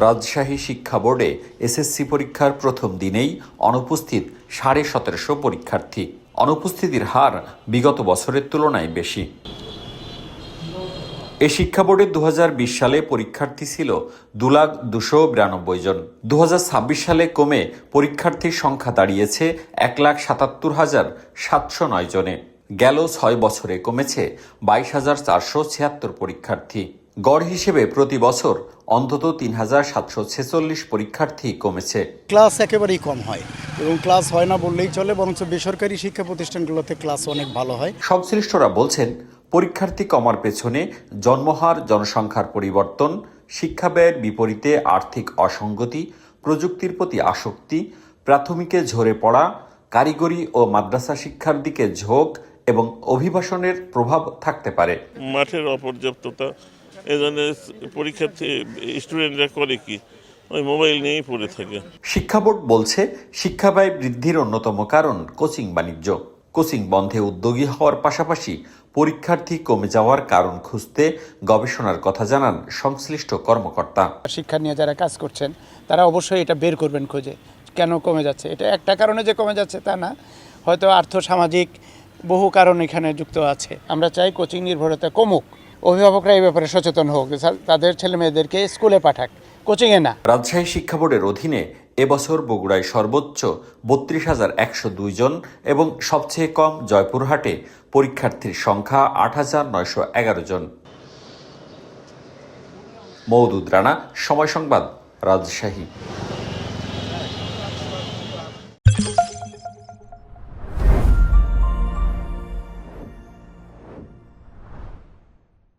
রাজশাহী শিক্ষা বোর্ডে এসএসসি পরীক্ষার প্রথম দিনেই অনুপস্থিত 1750 পরীক্ষার্থী। অনুপস্থিতির হার বিগত বছরের তুলনায় বেশি। এ শিক্ষা বোর্ডে 2020 সালে পরীক্ষার্থী ছিল 2,292 জন। 2026 সালে কমে পরীক্ষার্থীর সংখ্যা দাঁড়িয়েছে 1,77,709 জনে। গেল 6 বছরে কমেছে 22,476 পরীক্ষার্থী। গড় হিসেবে প্রতি বছর অন্তত 3,746 পরীক্ষার্থী কমেছে। ক্লাস একেবারেই কম হয় এবং ক্লাস হয় না বললেই চলে, বরঞ্চ বেসরকারি শিক্ষা প্রতিষ্ঠানগুলোতে ক্লাস অনেক ভালো হয়। সংশ্লিষ্টরা বলছেন, পরীক্ষার্থী কমার পেছনে জন্মহার, জনসংখ্যার পরিবর্তন, শিক্ষা ব্যয়ের বিপরীতে আর্থিক অসঙ্গতি, প্রযুক্তির প্রতি আসক্তি, প্রাথমিকে ঝরে পড়া, কারিগরি ও মাদ্রাসা শিক্ষার দিকে ঝোঁক এবং অভিবাসনের প্রভাব থাকতে পারে। মাঠের অপর্যাপ্ততা, এজন্য পরীক্ষার্থী স্টুডেন্টরা করে কি, ওই মোবাইল নিয়েই পড়ে থাকে। শিক্ষা বোর্ড বলছে, শিক্ষা ব্যয় বৃদ্ধির অন্যতম কারণ কোচিং বাণিজ্য। কোচিং বন্ধে উদ্যোগী হওয়ার পাশাপাশি পরীক্ষার্থী কমে যাওয়ার কারণ খুঁজতে গবেষণার কথা জানান সংশ্লিষ্ট কর্মকর্তা। শিক্ষা নিয়ে যারা কাজ করছেন তারা অবশ্যই এটা বের করবেন খুঁজে, কেন কমে যাচ্ছে। এটা একটা কারণে যে কমে যাচ্ছে তা না, হয়তো আর্থসামাজিক বহু কারণ এখানে যুক্ত আছে। আমরা চাই কোচিং নির্ভরতা কমুক, অভিভাবকরা এই ব্যাপারে সচেতন হোক, তাদের ছেলে মেয়েদেরকে স্কুলে পাঠাক, কোচিংয়ে না। রাজশাহী শিক্ষা বোর্ডের অধীনে এবছর বগুড়ায় সর্বোচ্চ 32,102 জন এবং সবচেয়ে কম জয়পুরহাটে পরীক্ষার্থীর সংখ্যা 8,911 জন। মওদুদ রানা, সময় সংবাদ, রাজশাহী।